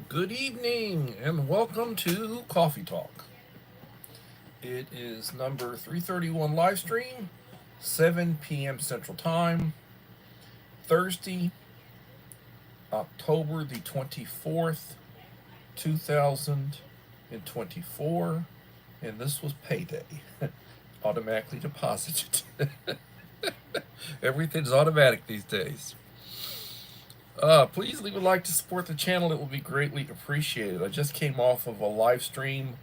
Good evening and welcome to Coffee Talk. It is number 331 live stream, 7 p.m. Central Time, Thursday, October the 24th, 2024. And this was payday. Automatically deposited. Everything's automatic these days. Please leave a like to support the channel. It will be greatly appreciated. I just came off of a live stream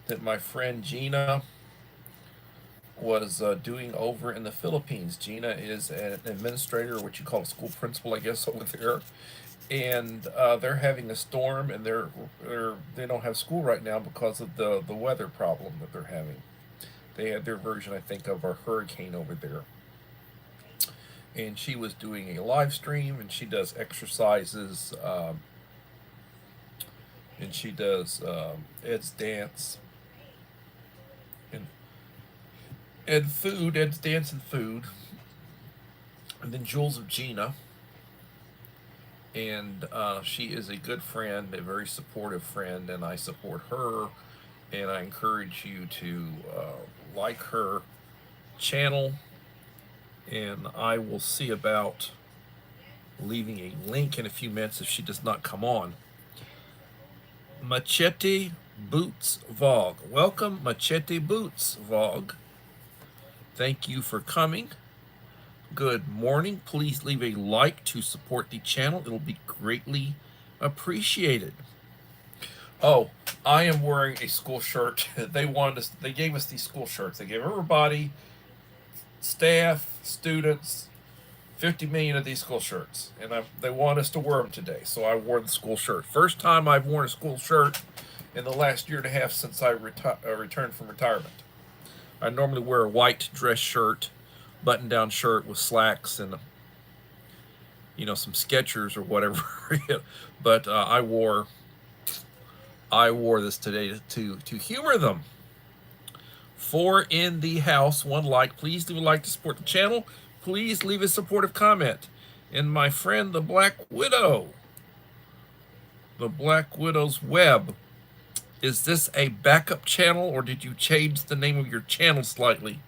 that my friend Gina was doing over in the Philippines. Gina is an administrator, what you call a school principal, I guess, over there. And they're having a storm, and they don't have school right now because of the weather problem that they're having. They had their version, I think, of a hurricane over there. And she was doing a live stream, and she does exercises, and she does Ed's dance and Ed's dance and food, and then Jules of Gina. And she is a good friend, a very supportive friend, and I support her. And I encourage you to like her channel, and I will see about leaving a link in a few minutes if she does not come on. Machete Boots Vlog. Welcome, Machete Boots Vlog. Thank you for coming. Good morning. Please leave a like to support the channel. It'll be greatly appreciated. Oh, I am wearing a school shirt. They gave us these school shirts. They gave everybody, staff, students, 50 million of these school shirts, and they want us to wear them today, so I wore the school shirt. First time I've worn a school shirt in the last year and a half since I returned from retirement. I normally wear a white dress shirt, button-down shirt with slacks and some Skechers or whatever. But I wore this today to humor them. 4 in the house, 1 like. Please do like to support the channel. Please leave a supportive comment. And my friend, the Black Widow, the Black Widow's Web. Is this a backup channel, or did you change the name of your channel slightly?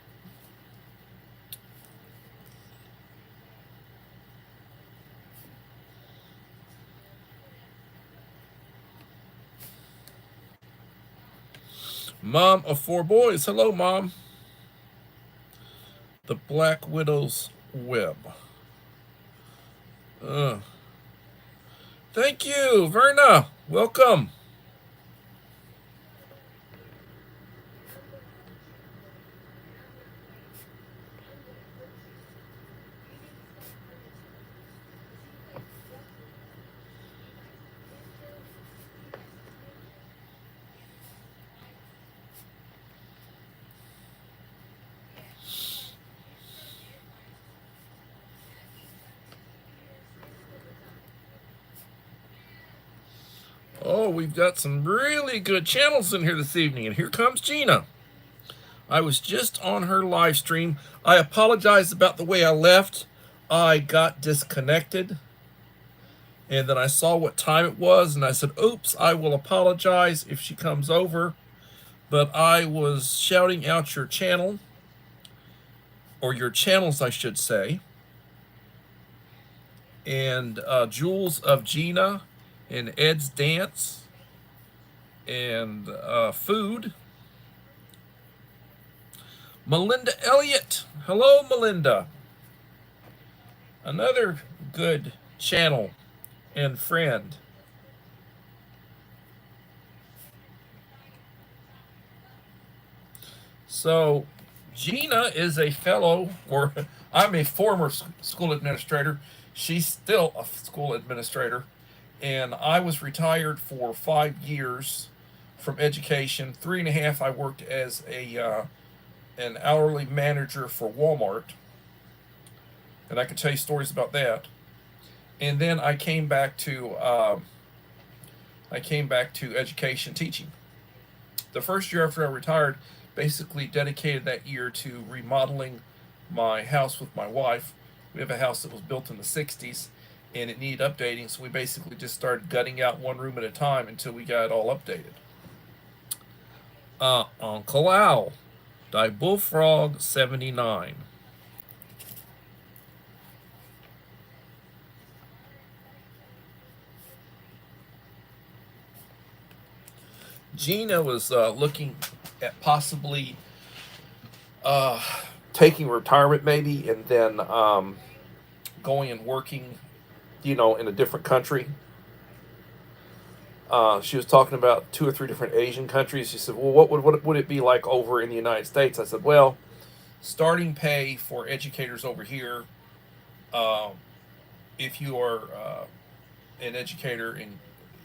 Mom of 4 boys. Hello, Mom. The Black Widow's Web. Thank you, Verna. Welcome. Oh, we've got some really good channels in here this evening, and here comes Gina. I was just on her live stream. I apologize about the way I left. I got disconnected, and then I saw what time it was, and I said, oops, I will apologize if she comes over. But I was shouting out your channel, or your channels, I should say, and Jules of Gina, and Ed's Dance, and Food. Melinda Elliott. Hello, Melinda. Another good channel and friend. So, Gina is a fellow, or I'm a former school administrator. She's still a school administrator. And I was retired for 5 years from education. 3.5 I worked as an hourly manager for Walmart, and I can tell you stories about that. And then I came back to education teaching. The first year after I retired, basically dedicated that year to remodeling my house with my wife. We have a house that was built in the 60s, and it needed updating, so we basically just started gutting out one room at a time until we got it all updated. Uncle Al, Die Bullfrog 79. Gina was looking at possibly uh, taking retirement maybe, and then going and working, in a different country. She was talking about 2 or 3 different Asian countries. She said, "Well, what would it be like over in the United States?" I said, "Well, starting pay for educators over here, uh, if you are an educator and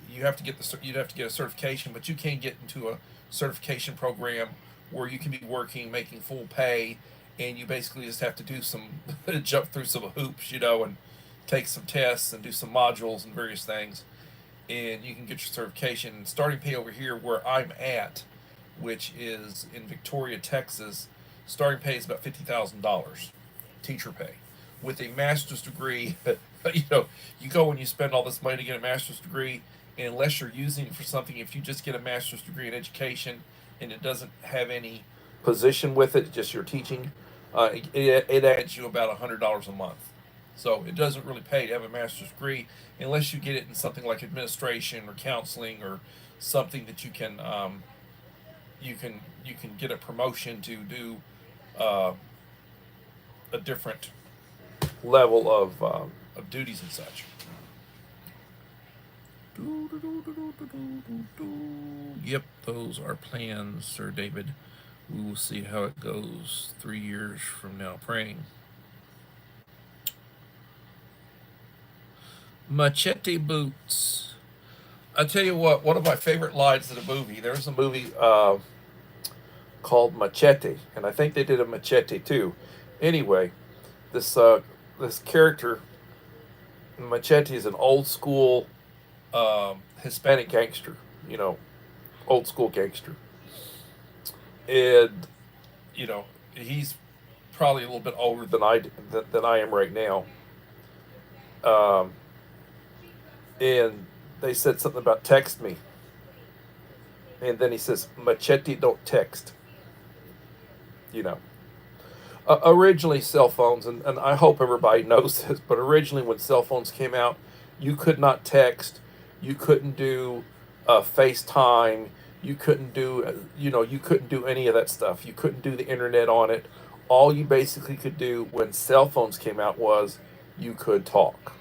you'd have to get a certification, but you can get into a certification program where you can be working, making full pay, and you basically just have to do some jump through some hoops, and take some tests and do some modules and various things, and you can get your certification. And starting pay over here where I'm at, which is in Victoria, Texas, starting pay is about $50,000 teacher pay with a master's degree. You go and you spend all this money to get a master's degree, and unless you're using it for something, if you just get a master's degree in education and it doesn't have any position with it, just your teaching, it adds you about $100 a month. So it doesn't really pay to have a master's degree unless you get it in something like administration or counseling or something that you can get a promotion to do uh, a different level of duties and such. Yep, those are plans, Sir David. We will see how it goes 3 years from now. Praying. Machete Boots. I tell you what, one of my favorite lines in a movie. There's a movie called Machete, and I think they did a Machete too. Anyway, this character Machete is an old school Hispanic gangster, old school gangster, and he's probably a little bit older than I am right now. Um, and they said something about text me, and then he says Machete don't text. You know, originally cell phones, and I hope everybody knows this, but originally when cell phones came out, you could not text, you couldn't do FaceTime, you couldn't do any of that stuff. You couldn't do the internet on it. All you basically could do when cell phones came out was you could talk.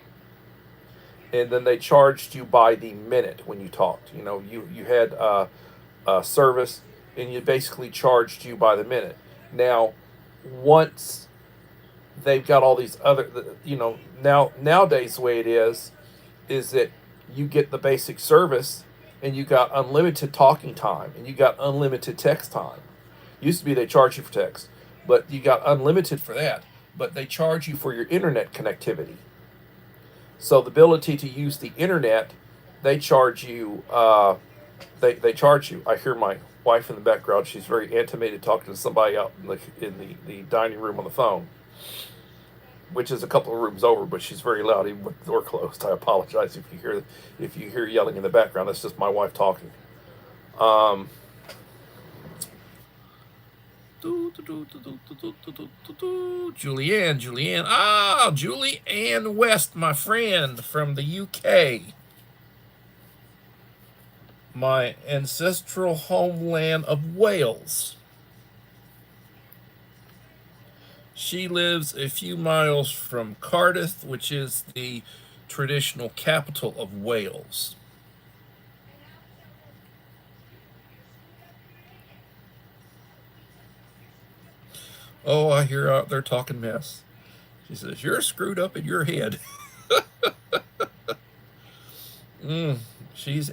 And then they charged you by the minute when you talked. You had service, and you basically charged you by the minute. Now, once they've got all these other, nowadays the way it is that you get the basic service, and you got unlimited talking time, and you got unlimited text time. Used to be they charge you for text, but you got unlimited for that. But they charge you for your internet connectivity. So the ability to use the internet, they charge you. They charge you. I hear my wife in the background. She's very animated talking to somebody out in the dining room on the phone, which is a couple of rooms over, but she's very loud even with the door closed. I apologize if you hear yelling in the background. That's just my wife talking. Um, Julianne West, my friend from the UK, my ancestral homeland of Wales. She lives a few miles from Cardiff, which is the traditional capital of Wales. Oh, I hear out there talking mess. She says, "You're screwed up in your head." She's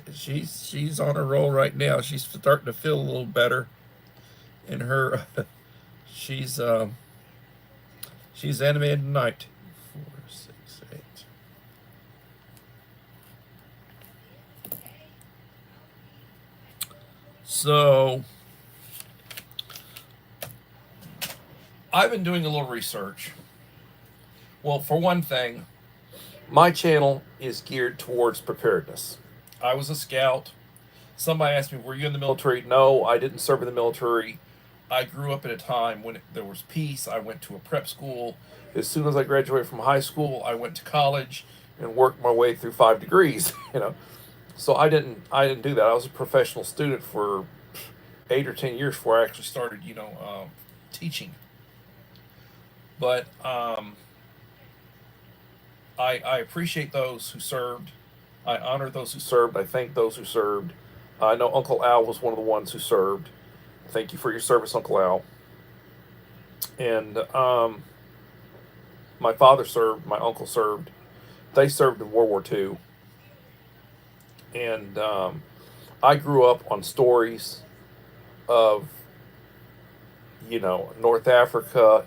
on a roll right now. She's starting to feel a little better in her. she's she's animated tonight. 4, 6, 8. So I've been doing a little research. Well, for one thing, My channel is geared towards preparedness. I was a scout. Somebody asked me, were you in the military? No, I didn't serve in the military. I grew up at a time when there was peace. I went to a prep school. As soon as I graduated from high school, I went to college and worked my way through 5 degrees. So I didn't do that. I was a professional student for 8 or 10 years before I actually started, teaching. But I appreciate those who served. I honor those who served. I thank those who served. I know Uncle Al was one of the ones who served. Thank you for your service, Uncle Al. And my father served. My uncle served. They served in World War II. And I grew up on stories of, North Africa,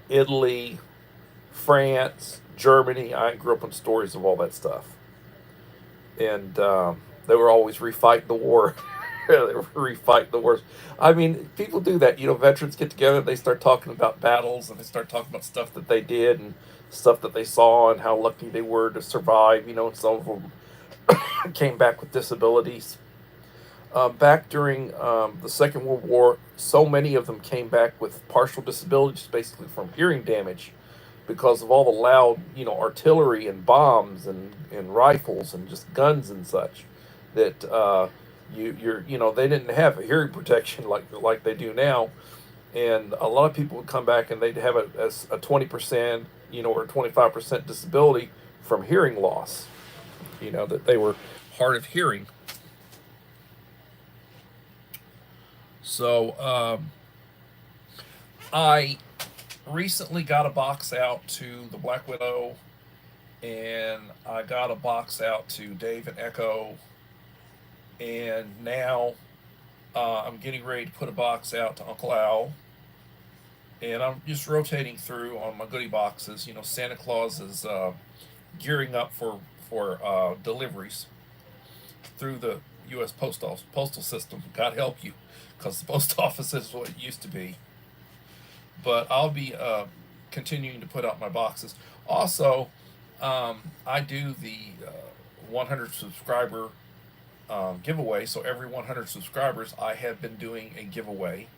Italy, France, Germany. I grew up on stories of all that stuff. And they were always refighting the war. They were refighting the wars. I mean, people do that. Veterans get together, they start talking about battles, and they start talking about stuff that they did and stuff that they saw and how lucky they were to survive. And some of them came back with disabilities. Back during the Second World War, so many of them came back with partial disabilities, basically from hearing damage, because of all the loud, artillery and bombs and rifles and just guns and such. That they didn't have a hearing protection like they do now, and a lot of people would come back and they'd have a 20%, or 25% disability from hearing loss. That they were hard of hearing. So I recently got a box out to the Black Widow, and I got a box out to Dave and Echo, and now I'm getting ready to put a box out to Uncle Al, and I'm just rotating through on my goodie boxes. Santa Claus is gearing up for deliveries through the U.S. postal system. God help you, because the post office is what it used to be. But I'll be continuing to put out my boxes. Also, I do the 100 subscriber giveaway. So every 100 subscribers, I have been doing a giveaway,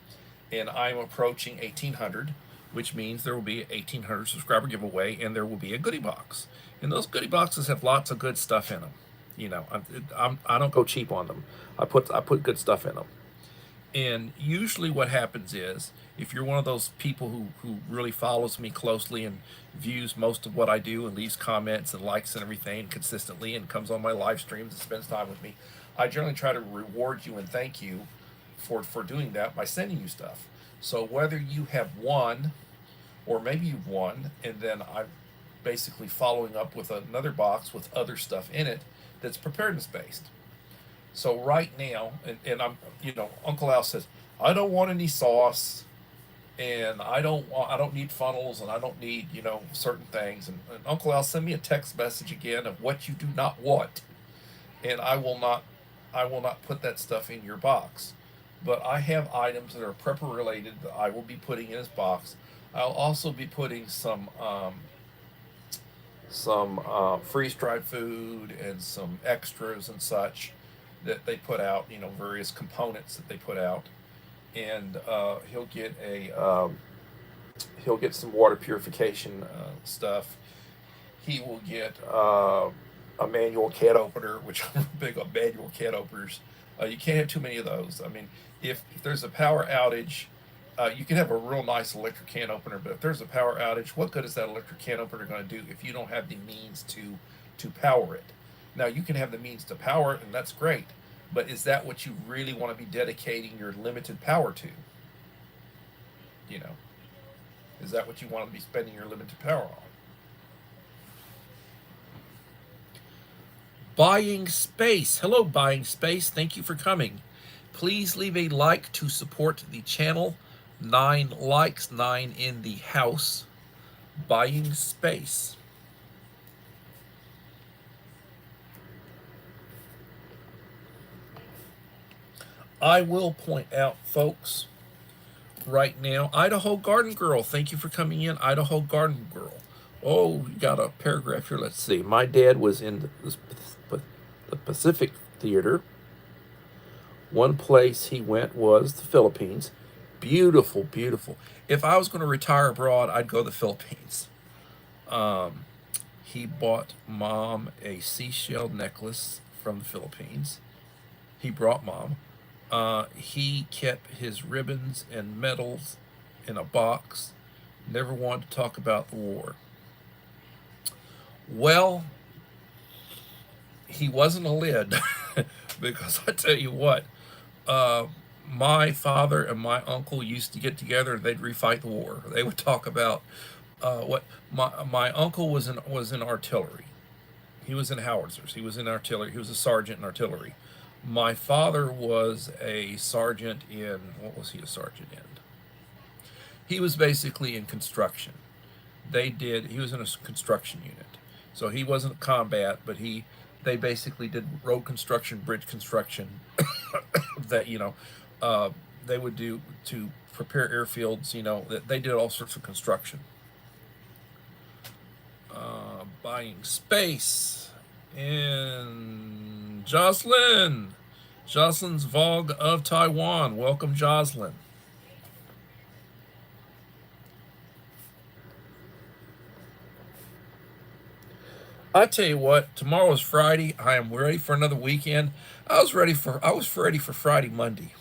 and I'm approaching 1,800, which means there will be an 1,800 subscriber giveaway, and there will be a goodie box. And those goodie boxes have lots of good stuff in them. I don't go cheap on them. I put good stuff in them. And usually what happens is, if you're one of those people who really follows me closely and views most of what I do and leaves comments and likes and everything consistently and comes on my live streams and spends time with me, I generally try to reward you and thank you for doing that by sending you stuff. So whether you have won, or maybe you've won, and then I'm basically following up with another box with other stuff in it that's preparedness based. So right now, and I'm, Uncle Al says, I don't want any sauce, and I don't need funnels, and I don't need, certain things. And Uncle Al, send me a text message again of what you do not want, and I will not put that stuff in your box. But I have items that are prepper related that I will be putting in his box. I'll also be putting some freeze dried food and some extras and such that they put out, various components that they put out. And he'll get some water purification stuff. He will get a manual can opener, which I'm big on manual can openers. You can't have too many of those. I mean, if there's a power outage, you can have a real nice electric can opener, but if there's a power outage, what good is that electric can opener going to do if you don't have the means to power it? Now, you can have the means to power it, and that's great, but is that what you really want to be dedicating your limited power to? Is that what you want to be spending your limited power on? Buying Space. Hello, Buying Space. Thank you for coming. Please leave a like to support the channel. 9 likes, 9 in the house. Buying Space. I will point out, folks, right now, Idaho Garden Girl, thank you for coming in, Idaho Garden Girl. Oh, you got a paragraph here. Let's see. My dad was in the Pacific Theater. One place he went was the Philippines. Beautiful, beautiful. If I was going to retire abroad, I'd go to the Philippines. He bought mom a seashell necklace from the Philippines. He brought mom. He kept his ribbons and medals in a box. Never wanted to talk about the war. Well, he wasn't a lid because I tell you what, uh, my father and my uncle used to get together and they'd refight the war. They would talk about what my uncle was in artillery. He was in howitzers. He was in artillery. He was a sergeant in artillery. My father was a sergeant in, what was he a sergeant in? He was basically in construction. He was in a construction unit. So he wasn't combat, but they basically did road construction, bridge construction, that, uh, they would do to prepare airfields, they did all sorts of construction. Buying space in Jocelyn's Vogue of Taiwan. Welcome, Jocelyn. I tell you what, tomorrow is Friday. I am ready for another weekend. I was ready for Friday, Monday.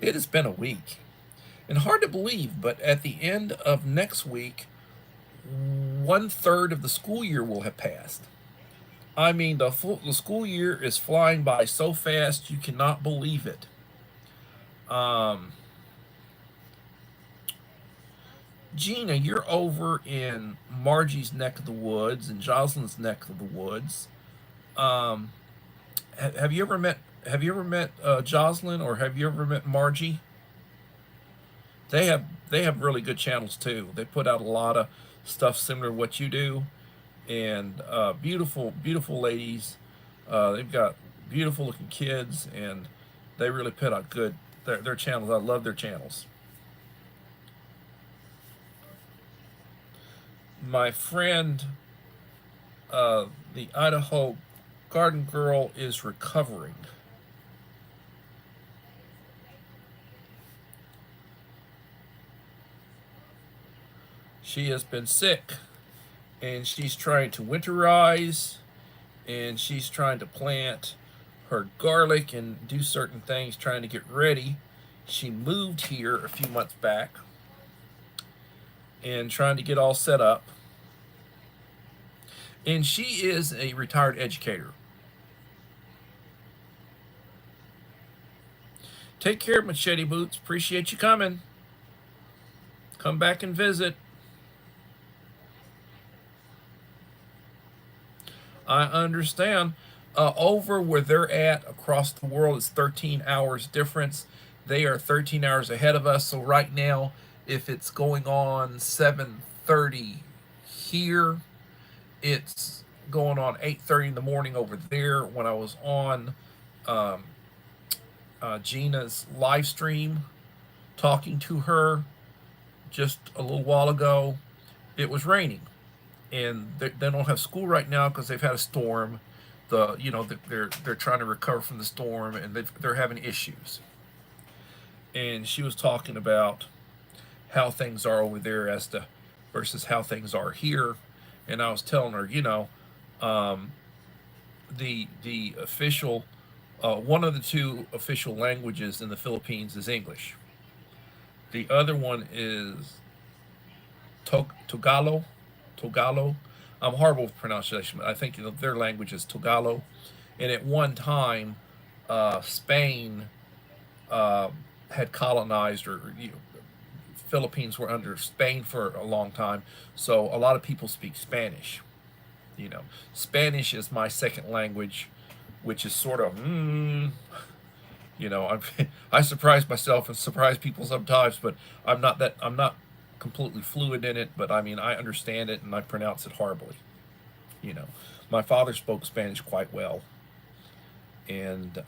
It has been a week. And hard to believe, but at the end of next week, 1/3 of the school year will have passed. I mean, the school year is flying by so fast you cannot believe it. Um, Gina, you're over in Margie's neck of the woods and Jocelyn's neck of the woods. Um, have you ever met Jocelyn, or have you ever met Margie? They have really good channels too. They put out a lot of stuff similar to what you do, and beautiful, beautiful ladies. They've got beautiful looking kids, and they really put out good their channels. I love their channels. My friend, the Idaho Garden Girl, is recovering. She has been sick, and she's trying to winterize, and she's trying to plant her garlic and do certain things, trying to get ready. She moved here a few months back and trying to get all set up. And she is a retired educator. Take care, Machete Boots. Appreciate you coming. Come back and visit. I understand. Over where they're at across the world is 13 hours difference. They are 13 hours ahead of us. So right now, if it's going on 7:30 here, it's going on 8:30 in the morning over there. When I was on um, Gina's live stream talking to her just a little while ago, it was raining, and they don't have school right now because they've had a storm. They're trying to recover from the storm, and they're having issues. And she was talking about how things are over there as to versus how things are here. And I was telling her, um, the official one of the two official languages in the Philippines is English. The other one is Tagalog. Tagalog. I'm horrible with pronunciation, but I think their language is Tagalog. And at one time, Spain uh, had colonized, or Philippines were under Spain for a long time. So a lot of people speak Spanish. Spanish is my second language, which is sort of, I surprise myself and surprise people sometimes, but I'm not completely fluent in it, but I mean, I understand it and I pronounce it horribly. You know, my father spoke Spanish quite well, and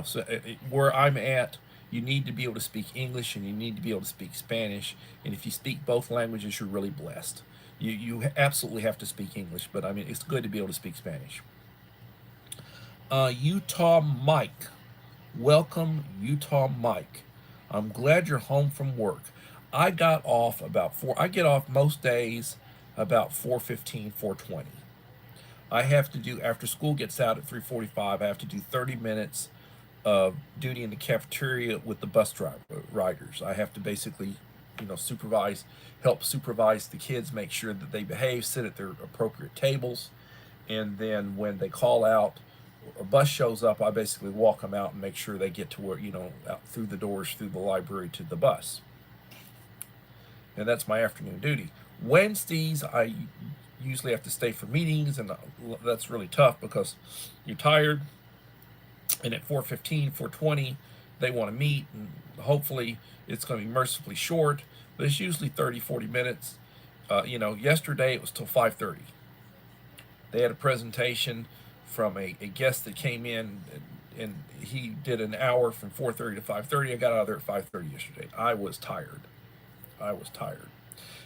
so where I'm at, You need to be able to speak English and you need to be able to speak Spanish. And if you speak both languages, you're really blessed. You absolutely have to speak English, but I mean, it's good to be able to speak Spanish. Utah Mike. Welcome, Utah Mike. I'm glad you're home from work. I got off about 4. I get off most days about 4:15, 4:20. I have to do, after school gets out at 3:45, I have to do 30 minutes of duty in the cafeteria with the bus driver riders. I have to basically, supervise, help supervise the kids, make sure that they behave, sit at their appropriate tables, and then when they call out, a bus shows up, I basically walk them out and make sure they get to where, out through the doors, through the library to the bus. And that's my afternoon duty. Wednesdays, I usually have to stay for meetings, and that's really tough because you're tired. And at 4:15, 4:20, they want to meet, and hopefully it's going to be mercifully short, but it's usually 30, 40 minutes. Yesterday it was till 5:30. They had a presentation from a guest that came in, and he did an hour from 4:30 to 5:30. I got out of there at 5:30 yesterday. I was tired.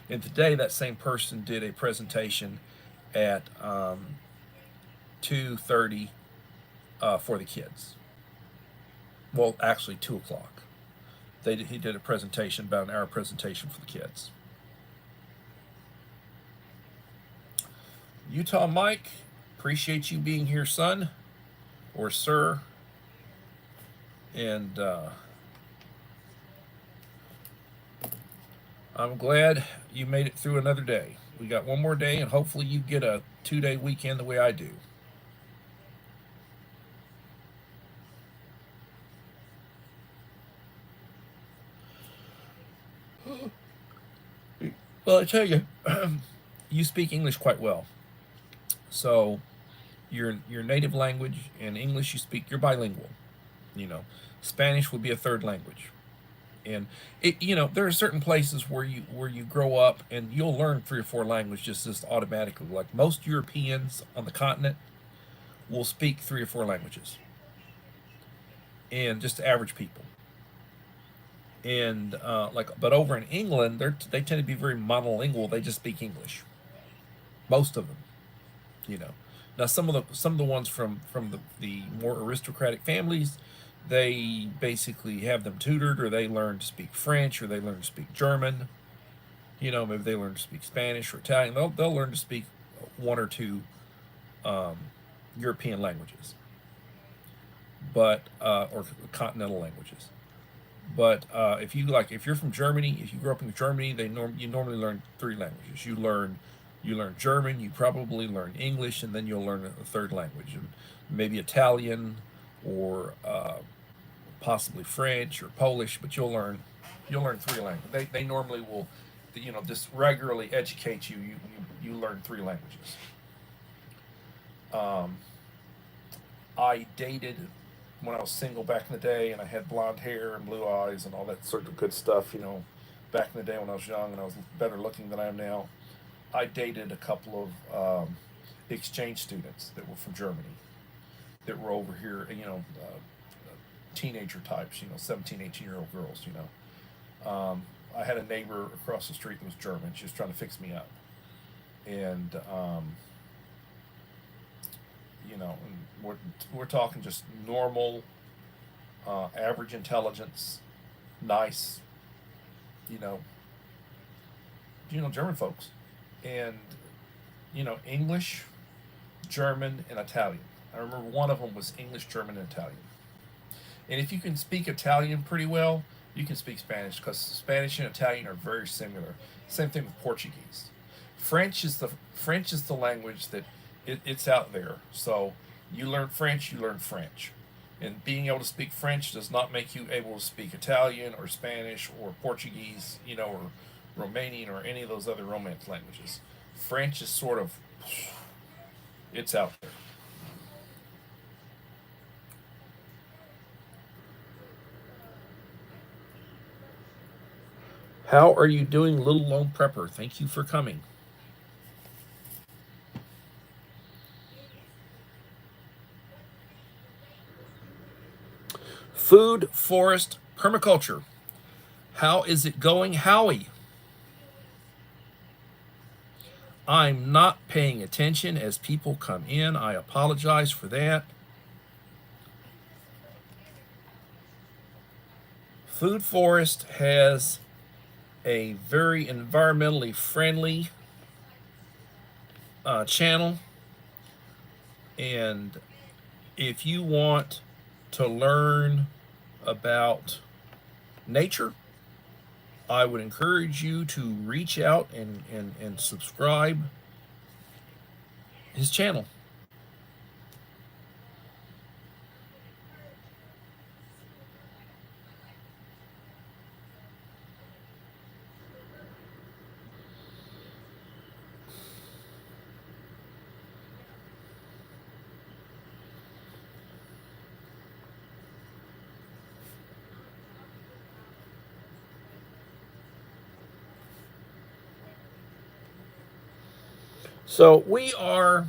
And today that same person did a presentation at 2:30 for the kids. Well, actually 2 o'clock. He did a presentation, about an hour presentation for the kids. Utah Mike, appreciate you being here, son, or sir. And I'm glad you made it through another day. We got one more day, and hopefully you get a 2-day weekend the way I do. Well, I tell you, you speak English quite well. So your native language and English you speak, you're bilingual. Spanish would be a third language. And there are certain places where you grow up and you'll learn 3 or 4 languages just automatically. Like most Europeans on the continent will speak 3 or 4 languages, and just average people. And but over in England, they tend to be very monolingual. They just speak English. Most of them. Now some of the ones from the more aristocratic families, they basically have them tutored, or they learn to speak French, or they learn to speak German. Maybe they learn to speak Spanish or Italian. They'll learn to speak 1 or 2 European languages, but or continental languages. But if you're from Germany, if you grew up in Germany, you normally learn 3 languages. You learn German, you probably learn English, and then you'll learn a third language, and maybe Italian, or possibly French or Polish. But you'll learn 3 languages. They normally will, just regularly educate you. You learn 3 languages. I dated when I was single back in the day, and I had blonde hair and blue eyes and all that sort of good stuff. Back in the day when I was young and I was better looking than I am now. I dated a couple of exchange students that were from Germany, that were over here, teenager types, 17, 18-year-old girls, I had a neighbor across the street that was German. She was trying to fix me up. And, and we're talking just normal, average intelligence, nice, German folks. And, English, German, and Italian. I remember one of them was English, German, and Italian. And if you can speak Italian pretty well, you can speak Spanish, because Spanish and Italian are very similar. Same thing with Portuguese. French is the language that it's out there. So you learn French, you learn French. And being able to speak French does not make you able to speak Italian or Spanish or Portuguese, or Romanian or any of those other Romance languages. French is sort of, it's out there. How are you doing, Little Lone Prepper? Thank you for coming. Food Forest Permaculture. How is it going, Howie? I'm not paying attention as people come in. I apologize for that. Food Forest has a very environmentally friendly channel, and if you want to learn about nature, I would encourage you to reach out and subscribe his channel. So we are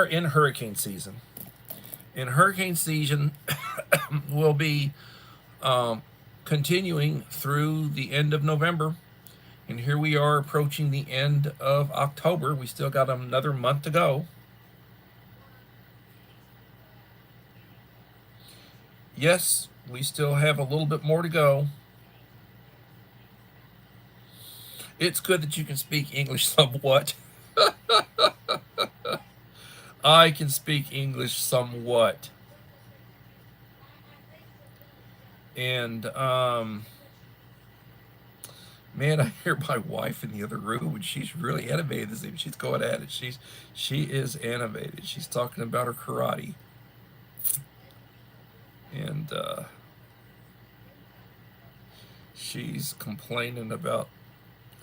in hurricane season. And hurricane season will be continuing through the end of November. And here we are approaching the end of October. We still got another month to go. Yes, we still have a little bit more to go. It's good that you can speak English somewhat. I can speak English somewhat. And man, I hear my wife in the other room, and she's really animated this evening. She's going at it. She is animated. She's talking about her karate, and she's complaining about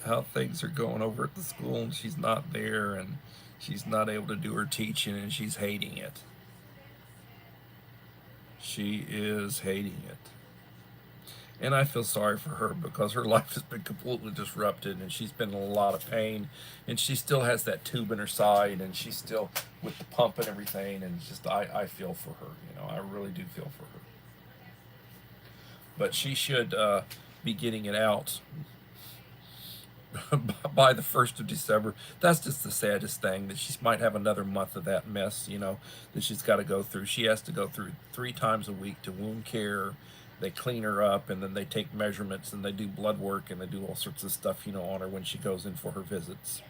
how things are going over at the school, and she's not there, and she's not able to do her teaching, and she's hating it. She is hating it. And I feel sorry for her because her life has been completely disrupted, and she's been in a lot of pain, and she still has that tube in her side, and she's still with the pump and everything, and it's just I feel for her. I really do feel for her. But she should be getting it out by the 1st of December. That's just the saddest thing, that she might have another month of that mess, that she's got to go through. She has to go through 3 times a week to wound care. They clean her up, and then they take measurements, and they do blood work, and they do all sorts of stuff, on her when she goes in for her visits.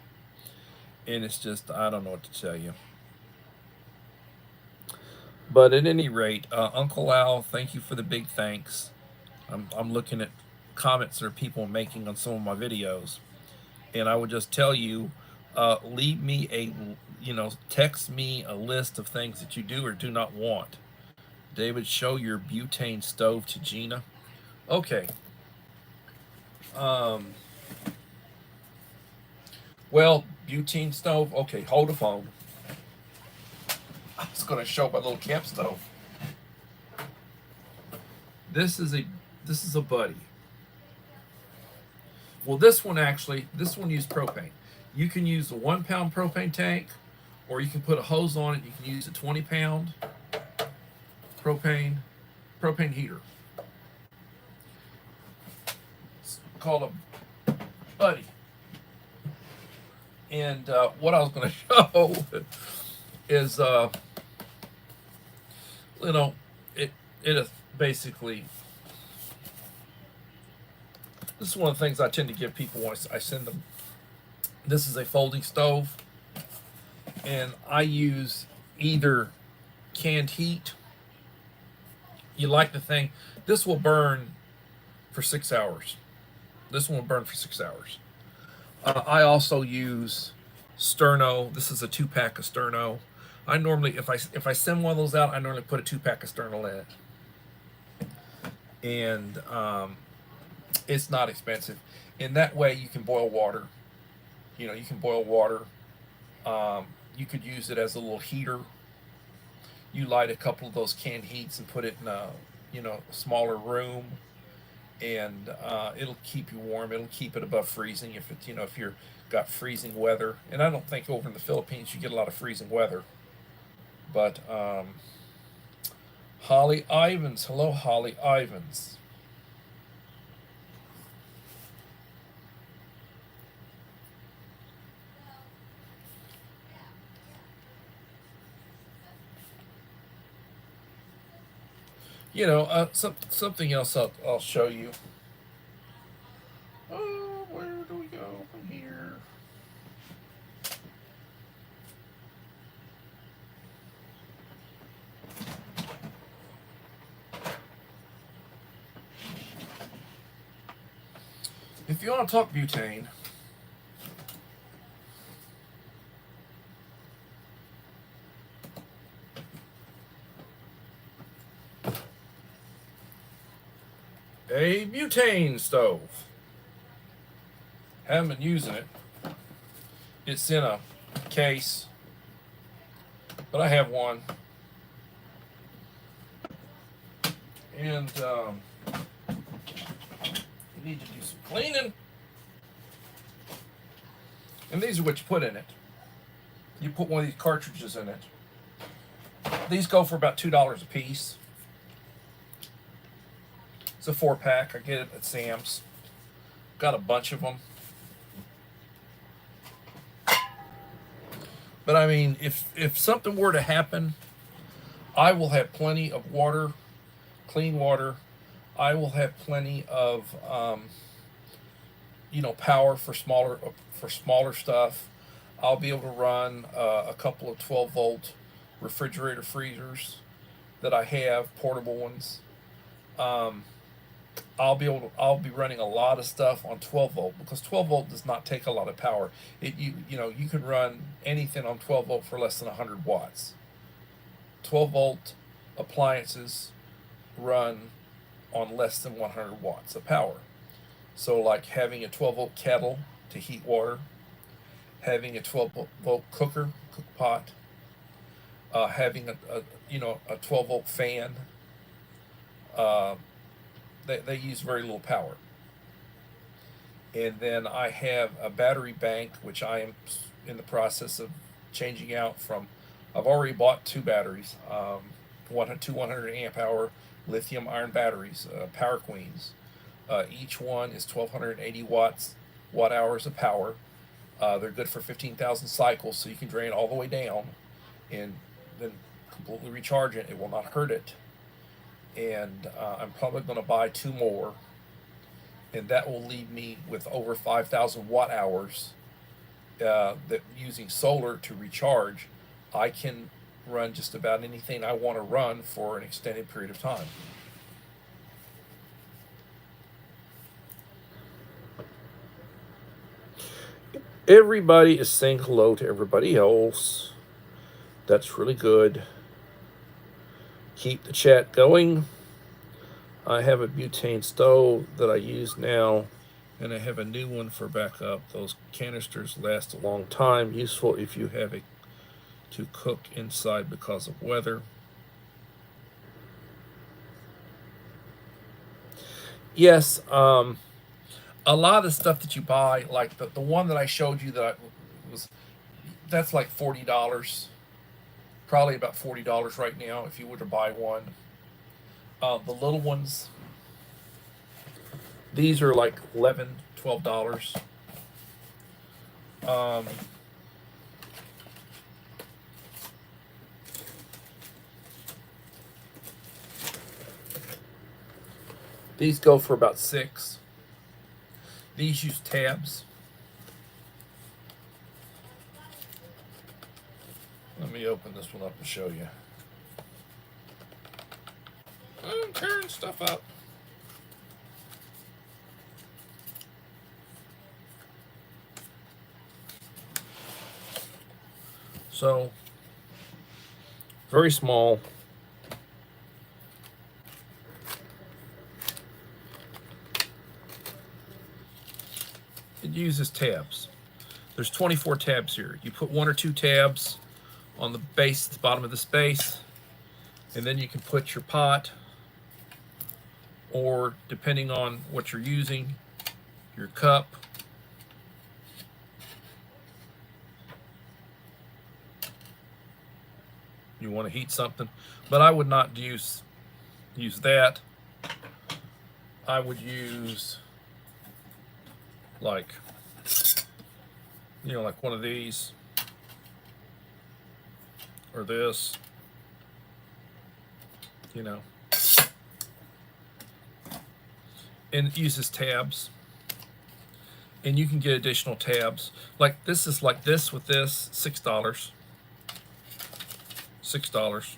And it's just, I don't know what to tell you. But at any rate, Uncle Al, thank you for the big thanks. I'm looking at comments that people are making on some of my videos, and I would just tell you, leave me text me a list of things that you do or do not want. David, show your butane stove to Gina. Okay. Well, butane stove. Okay, hold the phone. I was going to show my little camp stove. This is a buddy. Well, this one used propane. You can use a 1-pound propane tank, or you can put a hose on it. You can use a 20-pound propane heater. It's called a buddy. And what I was going to show is, it is basically, this is one of the things I tend to give people when I send them. This is a folding stove, and I use either canned heat. You like the thing. This will burn for 6 hours. This one will burn for 6 hours. I also use Sterno. This is a 2-pack of Sterno. I normally, if I send one of those out, I normally put a 2-pack of Sterno in it. And it's not expensive. In that way, you can boil water. You can boil water. You could use it as a little heater. You light a couple of those canned heats and put it in a smaller room, and it'll keep you warm. It'll keep it above freezing if it's if you're got freezing weather. And I don't think over in the Philippines you get a lot of freezing weather, but Holly Ivans. Hello, Holly Ivans. You know, something else I'll show you. Oh, where do we go from here? If you want to talk butane, a butane stove. Haven't been using it. It's in a case, but I have one. And you need to do some cleaning. And these are what you put in it. You put one of these cartridges in it. These go for about $2 a piece. It's a 4-pack. I get it at Sam's. Got a bunch of them. But I mean, if something were to happen, I will have plenty of water, clean water. I will have plenty of power for smaller stuff. I'll be able to run a couple of 12-volt refrigerator freezers that I have, portable ones. I'll be running a lot of stuff on 12 volt because 12 volt does not take a lot of power. You can run anything on 12 volt for less than 100 watts. 12 volt appliances run on less than 100 watts of power. So like having a 12 volt kettle to heat water, having a 12 volt cook pot, having a 12 volt fan. They use very little power. And then I have a battery bank, which I am in the process of changing out from. I've already bought 2 batteries, two 100 amp hour lithium iron batteries, Power Queens. Each one is 1,280 watt hours of power. They're good for 15,000 cycles, so you can drain it all the way down and then completely recharge it. It will not hurt it. And I'm probably going to buy 2 more, and that will leave me with over 5,000 watt hours. That using solar to recharge, I can run just about anything I want to run for an extended period of time. Everybody is saying hello to everybody else. That's really good. Keep the chat going. I have a butane stove that I use now, and I have a new one for backup. Those canisters last a long time. Useful if you have to cook inside because of weather. Yes, a lot of the stuff that you buy, like the one that I showed you that's like $40. Probably about $40 right now if you were to buy one. The little ones, these are like $11, $12. These go for about $6. These use tabs. Let me open this one up and show you. I'm tearing stuff up. So, very small. It uses tabs. There's 24 tabs here. You put 1 or 2 tabs on the base, the bottom of the space, and then you can put your pot, or depending on what you're using, your cup. You want to heat something, but I would not use use that. I would use like, like one of these or this, and it uses tabs. And you can get additional tabs. Like this is like this with this, $6. $6.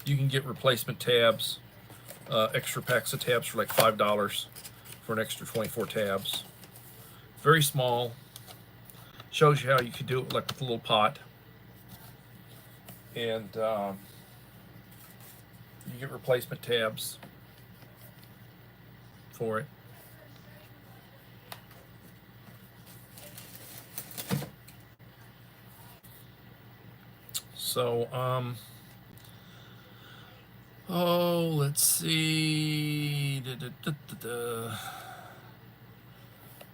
You can get replacement tabs, extra packs of tabs for like $5 for an extra 24 tabs. Very small. Shows you how you can do it like with a little pot. And you get replacement tabs for it. So, let's see.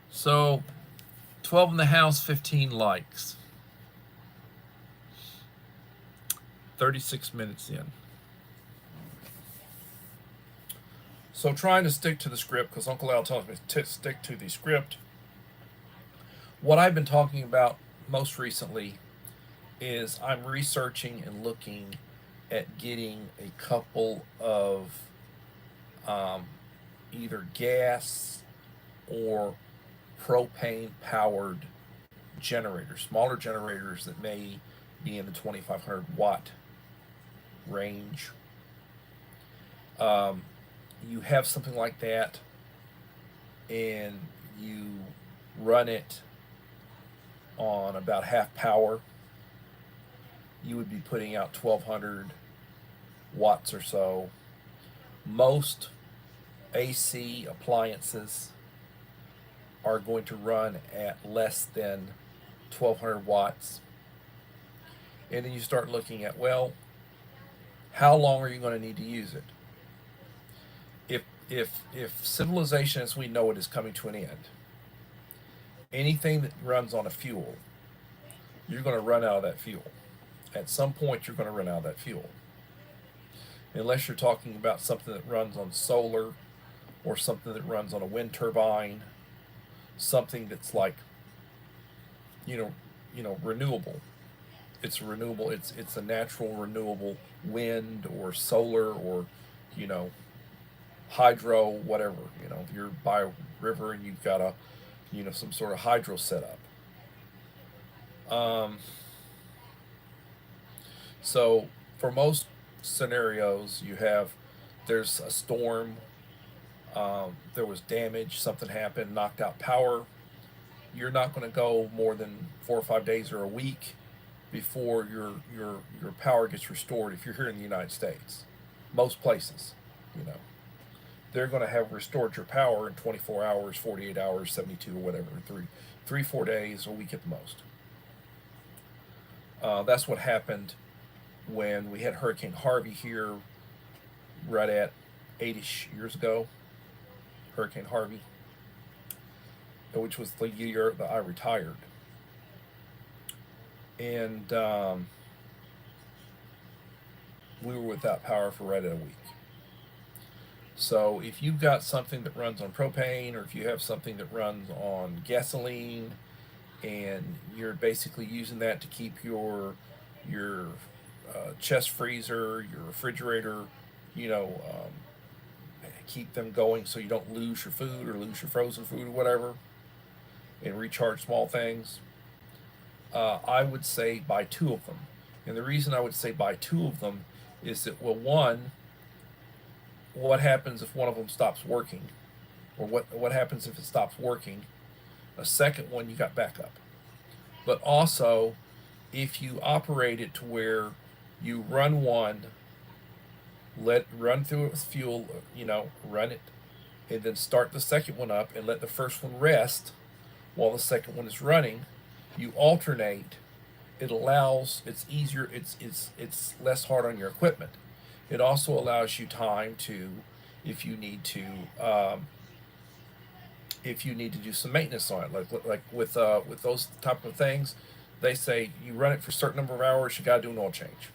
So, 12 in the house, 15 likes. 36 minutes in. So, trying to stick to the script, because Uncle Al tells me to stick to the script. What I've been talking about most recently is I'm researching and looking at getting a couple of either gas or propane powered generators, smaller generators that may be in the 2,500 watt range. You have something like that and you run it on about half power, you would be putting out 1,200 watts or so. Most AC appliances are going to run at less than 1,200 watts. And then you start looking at, well, how long are you going to need to use it? If civilization as we know it is coming to an end, anything that runs on a fuel, you're going to run out of that fuel. At some point, you're going to run out of that fuel. Unless you're talking about something that runs on solar or something that runs on a wind turbine, something that's like, renewable. It's renewable. It's a natural renewable wind or solar or, hydro, whatever. If you're by a river and you've got some sort of hydro setup. So for most scenarios, there's a storm, there was damage, something happened, knocked out power. You're not going to go more than 4 or 5 days or a week before your power gets restored. If you're here in the United States, most places, they're going to have restored your power in 24 hours, 48 hours, 72 or whatever, 4 days, a week at the most. That's what happened when we had Hurricane Harvey here right at 8-ish years ago. Hurricane Harvey, which was the year that I retired. And we were without power for right at a week. So if you've got something that runs on propane, or if you have something that runs on gasoline, and you're basically using that to keep your chest freezer, your refrigerator, keep them going so you don't lose your food or lose your frozen food or whatever, and recharge small things, I would say buy 2 of them. And the reason I would say buy 2 of them is that, well, one, what happens if one of them stops working? Or what happens if it stops working? A second one, you got backup. But also, if you operate it to where you run one, run through its fuel, run it, and then start the second one up and let the first one rest while the second one is running, you alternate. It allows, it's easier, it's less hard on your equipment. It also allows you time to, if you need to do some maintenance on it, like with those type of things, they say you run it for a certain number of hours, you got to do an oil change.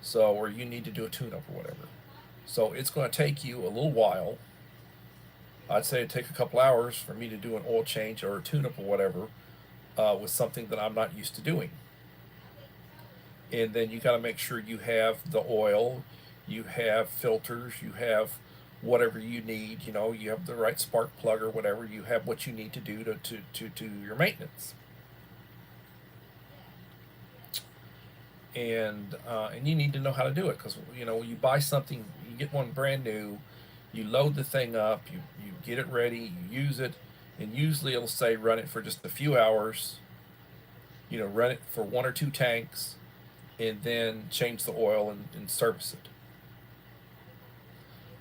So, or you need to do a tune-up or whatever. So it's going to take you a little while. I'd say it'd take a couple hours for me to do an oil change or a tune-up or whatever with something that I'm not used to doing. And then you got to make sure you have the oil, you have filters, you have whatever you need. You know, you have the right spark plug or whatever. You have what you need to do to your maintenance. And you need to know how to do it, because you know, you buy something, you get one brand new, you load the thing up, you get it ready, you use it, and usually it'll say run it for just a few hours. You know, run it for one or two tanks, and then change the oil and service it.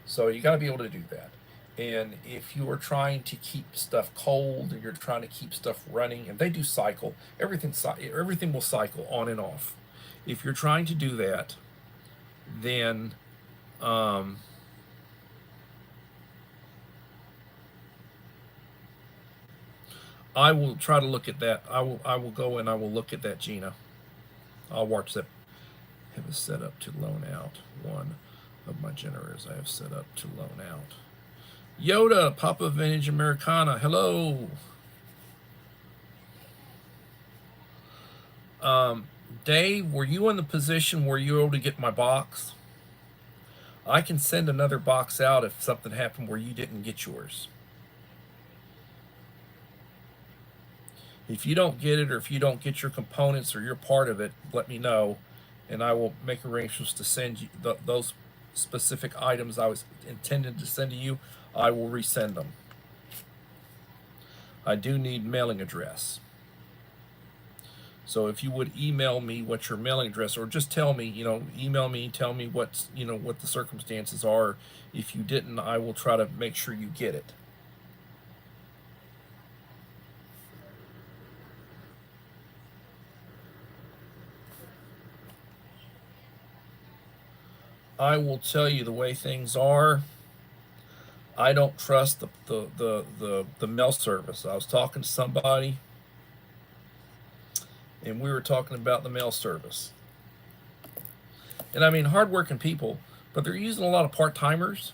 So you got to be able to do that. And if you are trying to keep stuff cold and you're trying to keep stuff running, and they do cycle, everything will cycle on and off. If you're trying to do that, then I will try to look at that. I will go and I will look at that, Gina. I'll watch that. Have it set up to loan out. One of my generators I have set up to loan out. Yoda, Papa Vintage Americana, hello. Dave, were you in the position where you were able to get my box? I can send another box out if something happened where you didn't get yours. If you don't get it, or if you don't get your components or your part of it, let me know, and I will make arrangements to send you those specific items I was intended to send to you. I will resend them. I do need mailing address. So if you would email me what your mailing address, or just tell me, email me, tell me what the circumstances are. If you didn't, I will try to make sure you get it. I will tell you the way things are. I don't trust the mail service. I was talking to somebody, and we were talking about the mail service. And I mean, hardworking people, but they're using a lot of part-timers.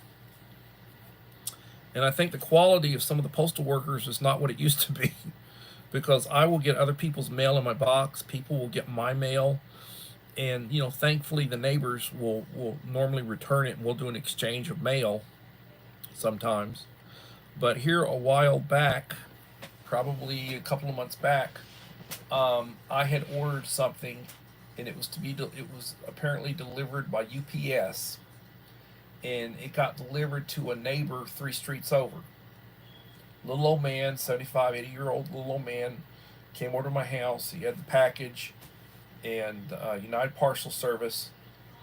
And I think the quality of some of the postal workers is not what it used to be, because I will get other people's mail in my box. People will get my mail. And, thankfully the neighbors will normally return it, and we'll do an exchange of mail sometimes. But here a while back, probably a couple of months back, I had ordered something, and it was apparently delivered by UPS, and it got delivered to a neighbor 3 streets over. Little old man, 75, 80-year-old little old man, came over to my house. He had the package, and United Parcel Service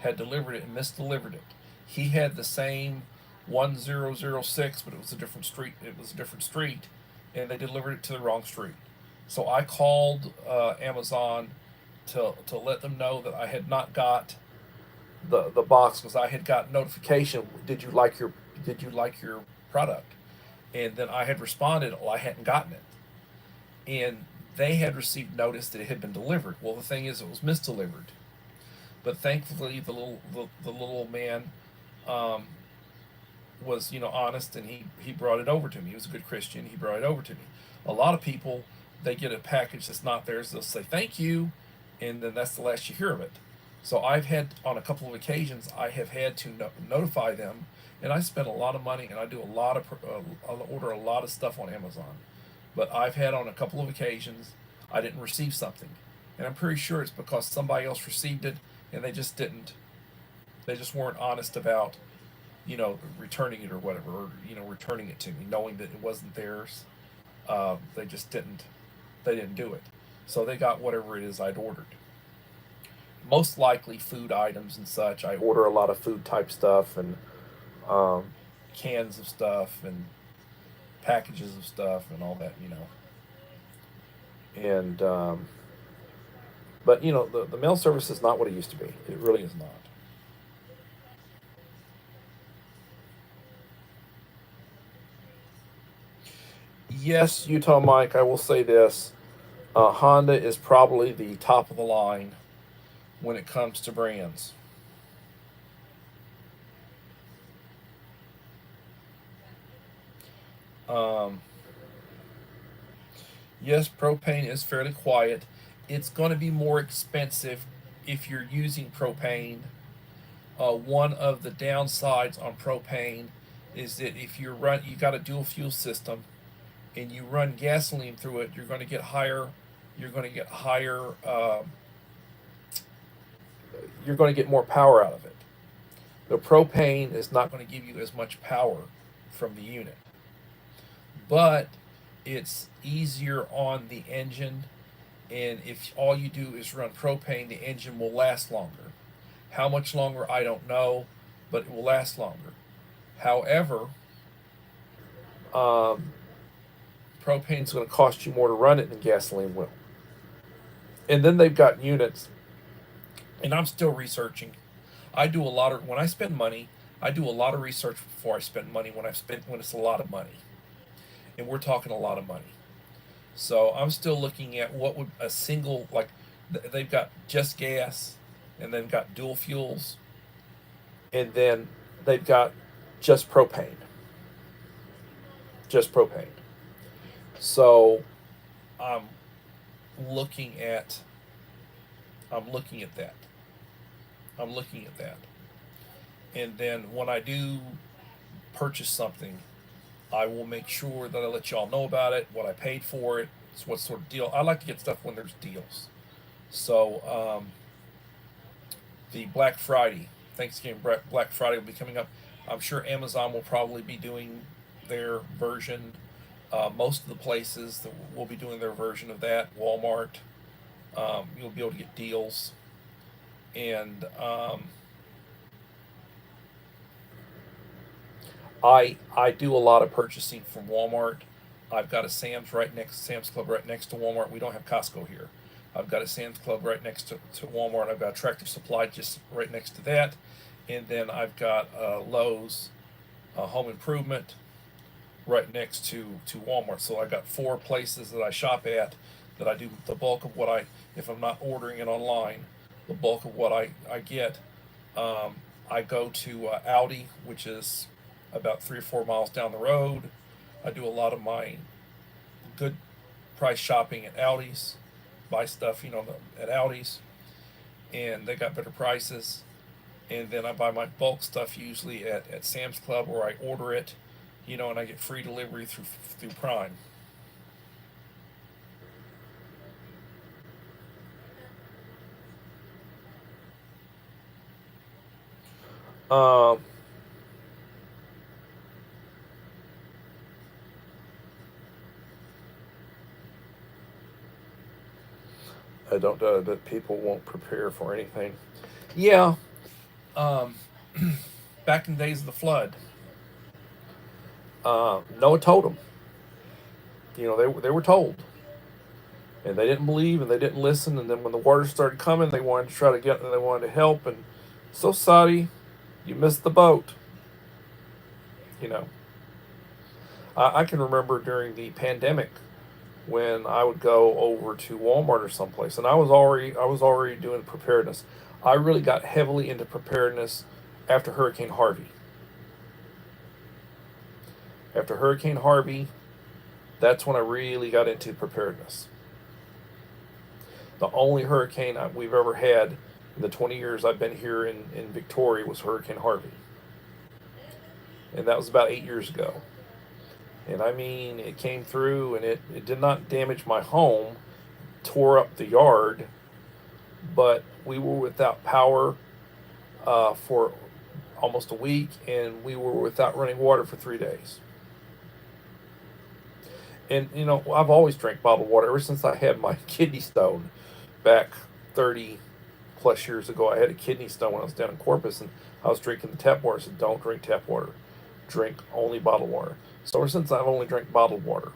had delivered it and misdelivered it. He had the same 1006, but it was a different street. And they delivered it to the wrong street. So I called Amazon to let them know that I had not got the box, because I had got notification. Did you like your product? And then I had responded, well, I hadn't gotten it. And they had received notice that it had been delivered. Well, the thing is, it was misdelivered. But thankfully, the little man was honest, and he brought it over to me. He was a good Christian. He brought it over to me. A lot of people, they get a package that's not theirs. They'll say thank you, and then that's the last you hear of it. So I've had, on a couple of occasions, I have had to notify them, and I spend a lot of money, and I do I order a lot of stuff on Amazon. But I've had, on a couple of occasions, I didn't receive something, and I'm pretty sure it's because somebody else received it, and they just didn't. They just weren't honest about, returning it or whatever, or returning it to me, knowing that it wasn't theirs. They just didn't. They didn't do it, so they got whatever it is I'd ordered. Most likely food items and such. I order a lot of food type stuff, and cans of stuff, and packages of stuff, and all that, And but the mail service is not what it used to be. It really is not. Yes, Utah Mike, I will say this. Honda is probably the top of the line when it comes to brands. Um, yes, propane is fairly quiet. It's going to be more expensive if you're using propane. One of the downsides on propane is that if you got a dual fuel system and you run gasoline through it, you're going to get higher. You're going to get higher. You're going to get more power out of it. The propane is not going to give you as much power from the unit, but it's easier on the engine. And if all you do is run propane, the engine will last longer. How much longer, I don't know, but it will last longer. However, um, propane is going to cost you more to run it than gasoline will. And then they've got units, and I'm still researching. When I spend money, I do a lot of research before I spend money when it's a lot of money. And we're talking a lot of money. So I'm still looking at what would a single, like, they've got just gas, and they've got dual fuels, and then they've got just propane. Just propane. So I'm looking at I'm looking at that. I'm looking at that. And then when I do purchase something, I will make sure that I let y'all know about it, what I paid for it, what sort of deal. I like to get stuff when there's deals. So the Black Friday, Thanksgiving Black Friday will be coming up. I'm sure Amazon will probably be doing their version. Most of the places that will be doing their version of that, Walmart, you'll be able to get deals. And I do a lot of purchasing from Walmart. I've got a Sam's Club right next to Walmart. We don't have Costco here. I've got a Sam's Club right next to Walmart. I've got Tractor Supply just right next to that, and then I've got Lowe's, Home Improvement, right next to Walmart. So I got four places that I shop at that I do the bulk of what I, if I'm not ordering it online, the bulk of what I get. Um, I go to Aldi, which is about 3 or 4 miles down the road. I do a lot of my good price shopping at Aldi's, buy stuff, at Aldi's, and they got better prices. And then I buy my bulk stuff usually at Sam's Club, where I order it, and I get free delivery through Prime. Um, I don't know that people won't prepare for anything. Yeah, um, back in the days of the flood, Noah told them. They were told, and they didn't believe, and they didn't listen. And then when the water started coming, they wanted to try to get, and they wanted to help. And so sorry, you missed the boat. You know, I can remember during the pandemic when I would go over to Walmart or someplace, and I was already doing preparedness. I really got heavily into preparedness after Hurricane Harvey. After Hurricane Harvey, that's when I really got into preparedness. The only hurricane we've ever had in the 20 years I've been here in Victoria was Hurricane Harvey, and that was about 8 years ago. And I mean, it came through, and it did not damage my home, tore up the yard, but we were without power for almost a week, and we were without running water for 3 days. And I've always drank bottled water ever since I had my kidney stone back 30 plus years ago. I had a kidney stone when I was down in Corpus, and I was drinking the tap water. I said, don't drink tap water, drink only bottled water. So ever since I've only drank bottled water.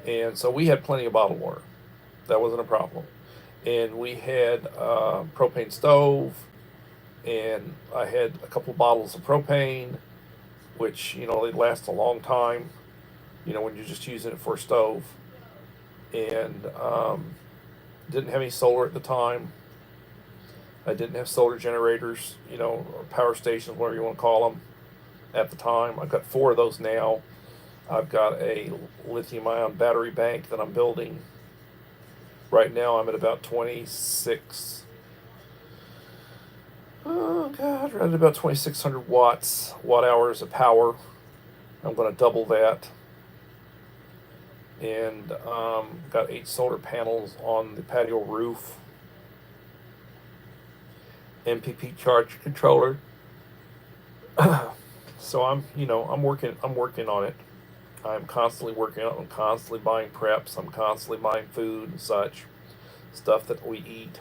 And so we had plenty of bottled water. That wasn't a problem. And we had a propane stove, and I had a couple of bottles of propane, which, they last a long time, when you're just using it for a stove. And didn't have any solar at the time. I didn't have solar generators, or power stations, whatever you want to call them, at the time. I've got 4 of those now. I've got a lithium-ion battery bank that I'm building. Right now I'm at about 26, oh God, right at about 2,600 watt hours of power. I'm going to double that. And got 8 solar panels on the patio roof. MPP charge controller. So I'm working on it. I'm constantly working on it. I'm constantly buying preps. I'm constantly buying food and such, stuff that we eat.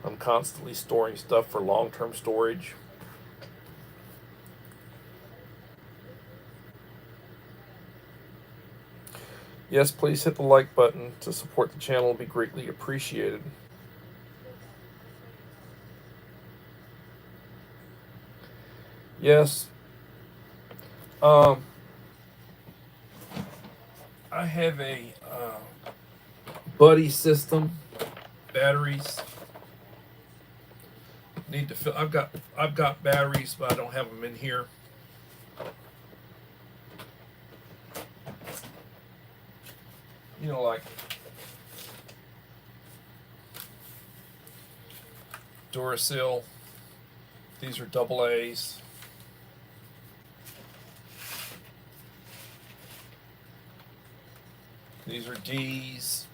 I'm constantly storing stuff for long-term storage. Yes, please hit the like button to support the channel. It would be greatly appreciated. Yes. I have a buddy system, batteries. Need to fill. I've got batteries, but I don't have them in here. You know, like Duracell. These are double A's. These are D's.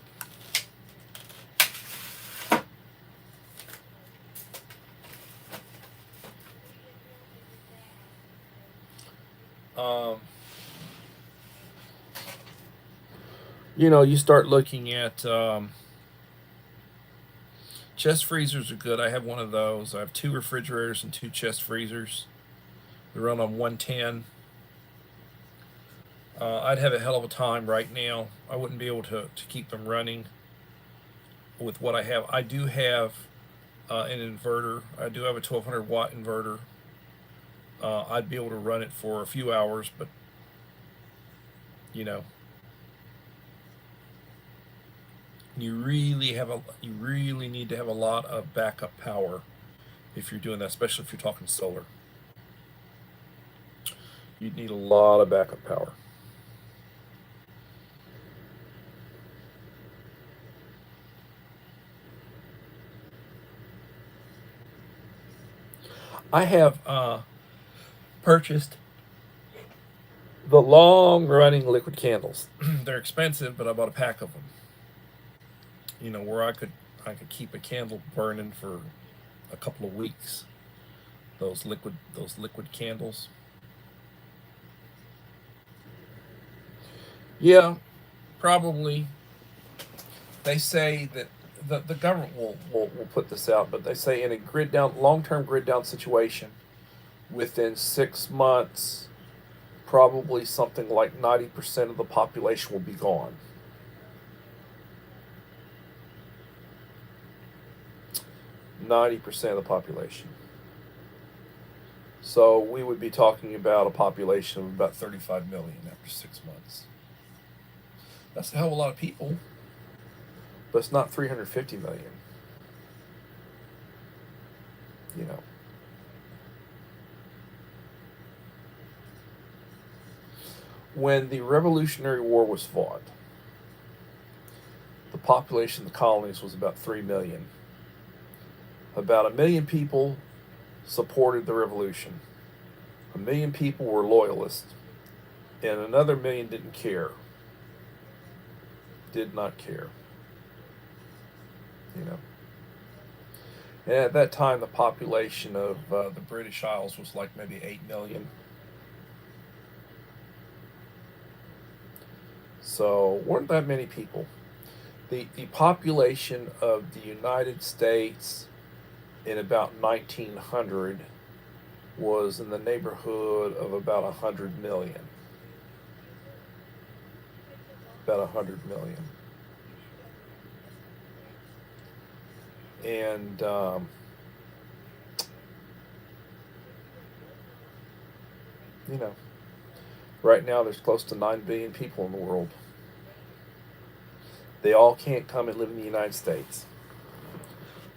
You start looking at chest freezers are good. I have one of those. I have 2 refrigerators and 2 chest freezers. They run on 110. I'd have a hell of a time right now. I wouldn't be able to keep them running with what I have. I do have an inverter. I do have a 1200 watt inverter. I'd be able to run it for a few hours, but you really need to have a lot of backup power if you're doing that, especially if you're talking solar. You'd need a lot of backup power. I have purchased the long-running liquid candles. They're expensive, but I bought a pack of them. Where I could keep a candle burning for a couple of weeks. Those liquid candles. Yeah, probably. They say that the government will put this out, but they say in a long-term grid down situation, within 6 months, probably something like 90% of the population will be gone. 90% of the population. So we would be talking about a population of about 35 million after 6 months. That's a hell of a lot of people, but it's not 350 million. When the Revolutionary War was fought, the population of the colonies was about 3 million. About 1 million people supported the revolution. 1 million people were loyalists, and another 1 million didn't care. Did not care. And at that time, the population of the British Isles was like maybe 8 million. So weren't that many people. The population of the United States in about 1900 was in the neighborhood of about 100 million. About 100 million. And right now there's close to 9 billion people in the world. They all can't come and live in the United States.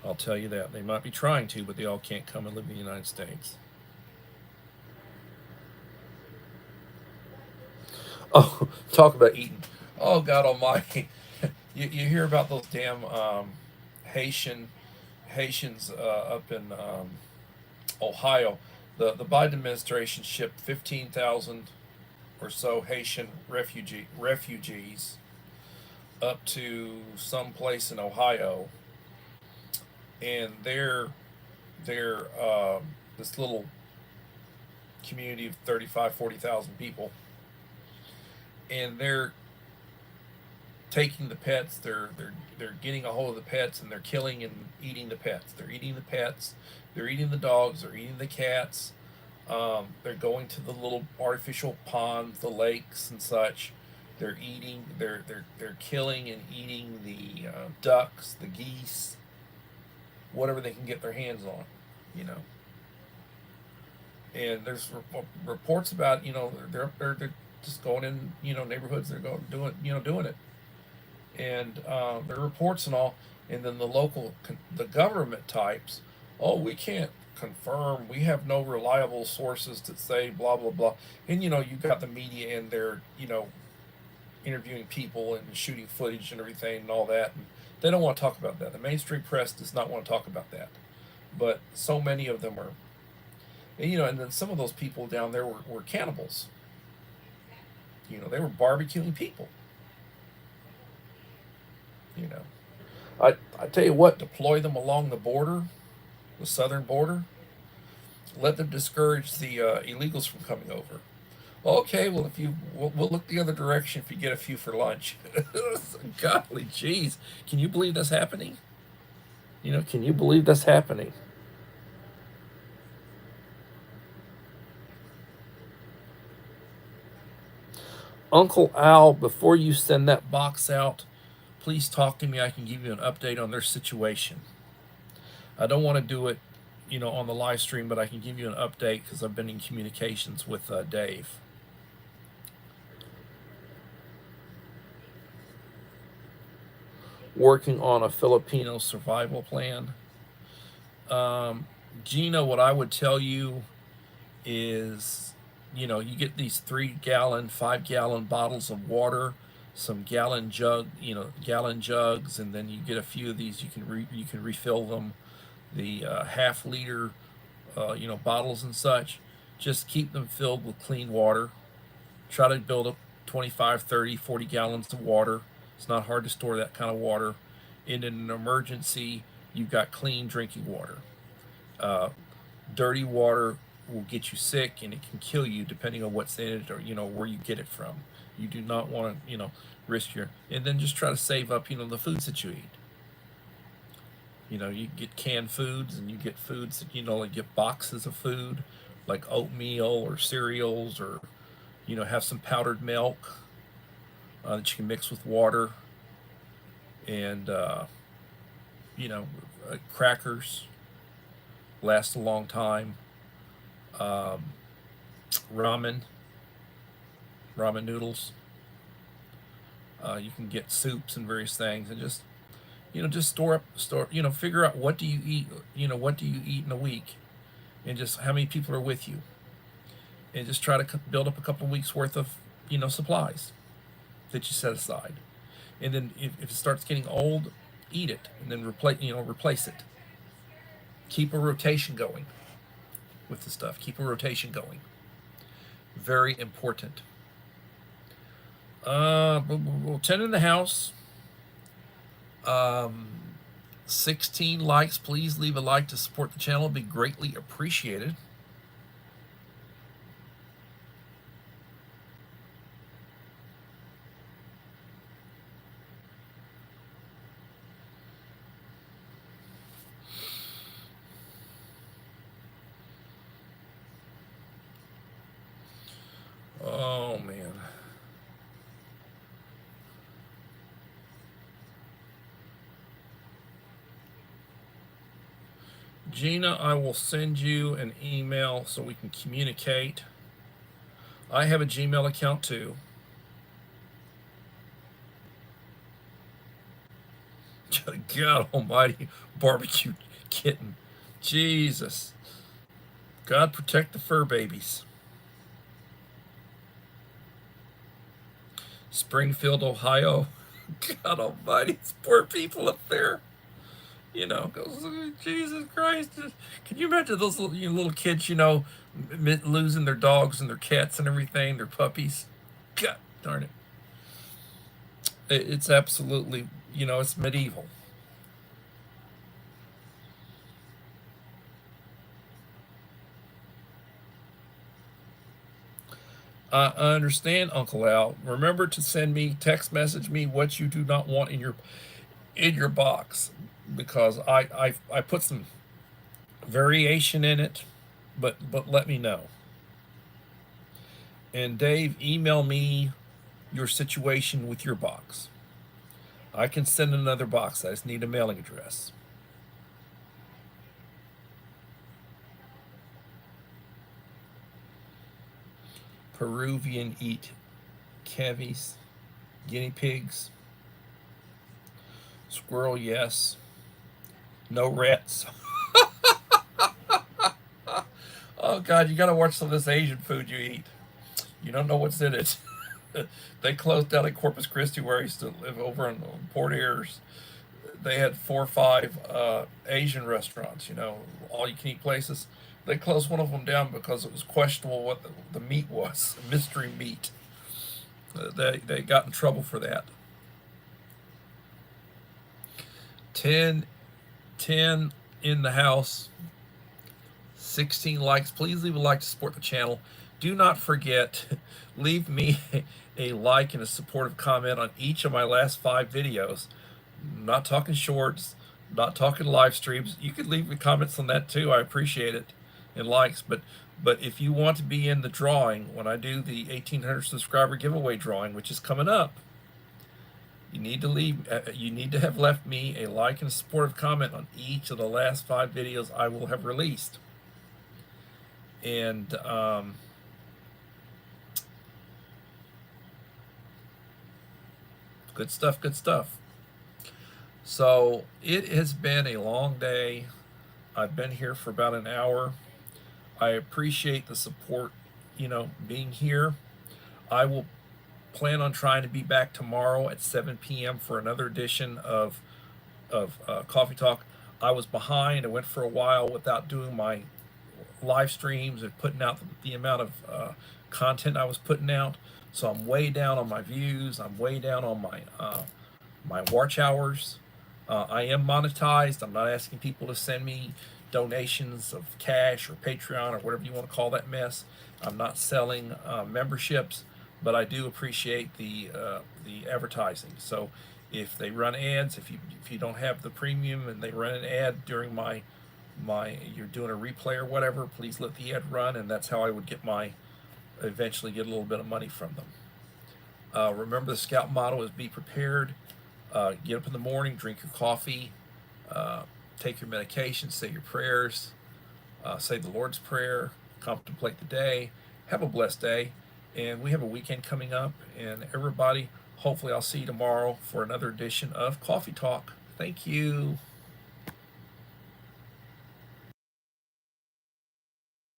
I'll tell you that. They might be trying to, but they all can't come and live in the United States. Oh, talk about eating. Oh God Almighty! You hear about those damn Haitians up in Ohio? The Biden administration shipped 15,000 or so Haitian refugees up to some place in Ohio, and they're this little community of 40,000 people, and they're taking the pets. They're getting a hold of the pets, and they're killing and eating the pets. They're eating the pets. They're eating the dogs. They're eating the cats. They're going to the little artificial ponds, the lakes, and such. They're eating. They're killing and eating the ducks, the geese, whatever they can get their hands on. You know. And there's reports about they're just going in neighborhoods. They're going doing it, and there are reports and all. And then the government types, oh, we can't confirm. We have no reliable sources to say blah blah blah. And you've got the media in there, interviewing people and shooting footage and everything and all that. And they don't want to talk about that. The mainstream press does not want to talk about that. But so many of them are. And then some of those people down there were cannibals. They were barbecuing people. You know, I tell you what, deploy them along the border, the southern border. Let them discourage the illegals from coming over. Okay, well, if we'll look the other direction if you get a few for lunch. Golly, jeez, can you believe that's happening? Can you believe that's happening? Uncle Al, before you send that box out, please talk to me. I can give you an update on their situation. I don't want to do it, on the live stream, but I can give you an update because I've been in communications with Dave. Working on a Filipino survival plan. Gina, what I would tell you is, you get these 3-gallon, 5-gallon bottles of water, some gallon jugs, and then you get a few of these. You can refill them. The half-liter, bottles and such. Just keep them filled with clean water. Try to build up 25, 30, 40 gallons of water. It's not hard to store that kind of water. And in an emergency, you've got clean drinking water. Dirty water will get you sick and it can kill you depending on what's in it or where you get it from. You do not want to risk and then just try to save up the foods that you eat. You get canned foods and you get foods that like get boxes of food like oatmeal or cereals or have some powdered milk that you can mix with water and crackers last a long time. Ramen noodles. You can get soups and various things, and just store. Figure out what do you eat. What do you eat in a week, and just how many people are with you, and just try to build up a couple of weeks worth of supplies that you set aside, and then if it starts getting old, eat it, and then replace it. Keep a rotation going with the stuff. Keep a rotation going. Very important. 10 in the house. 16 likes. Please leave a like to support the channel. It'd be greatly appreciated. Oh, man. Gina, I will send you an email so we can communicate. I have a Gmail account too. God almighty, barbecue kitten. Jesus. God protect the fur babies. Springfield, Ohio. God almighty, it's poor people up there. You know, goes, Jesus Christ. Can you imagine those little, little kids, losing their dogs and their cats and everything, their puppies? God darn it. It's absolutely, it's medieval. I understand, Uncle Al. Remember to send me, text message me what you do not want in your box, because I put some variation in it, but let me know. And Dave, email me your situation with your box. I can send another box. I just need a mailing address. Peruvian eat cavies, guinea pigs, squirrel, yes. No rats. Oh God, you gotta watch some of this Asian food you eat. You don't know what's in it. They closed down in Corpus Christi, where I used to live, over in Port Ayers. They had 4 or 5 Asian restaurants, all you can eat places. They closed one of them down because it was questionable what the meat was, mystery meat. They got in trouble for that. 10, 10 in the house, 16 likes. Please leave a like to support the channel. Do not forget, leave me a like and a supportive comment on each of my last 5 videos. I'm not talking shorts, not talking live streams. You could leave me comments on that too. I appreciate it, and likes. But if you want to be in the drawing when I do the 1,800 subscriber giveaway drawing, which is coming up, you need to have left me a like and a supportive comment on each of the last 5 videos I will have released. And good stuff, good stuff. So it has been a long day. I've been here for about an hour. I appreciate the support, being here. I will plan on trying to be back tomorrow at 7 p.m. for another edition of Coffee Talk. I was behind. I went for a while without doing my live streams and putting out the amount of content I was putting out. So I'm way down on my views. I'm way down on my watch hours. I am monetized. I'm not asking people to send me donations of cash or Patreon or whatever you want to call that mess. I'm not selling memberships, but I do appreciate the advertising. So if they run ads, if you don't have the premium and they run an ad during my you're doing a replay or whatever, please let the ad run, and that's how I would eventually get a little bit of money from them. Remember, the Scout motto is be prepared. Get up in the morning, drink your coffee, take your medication, say your prayers, say the Lord's Prayer, contemplate the day. Have a blessed day, and we have a weekend coming up. And everybody, hopefully I'll see you tomorrow for another edition of Coffee Talk. Thank you.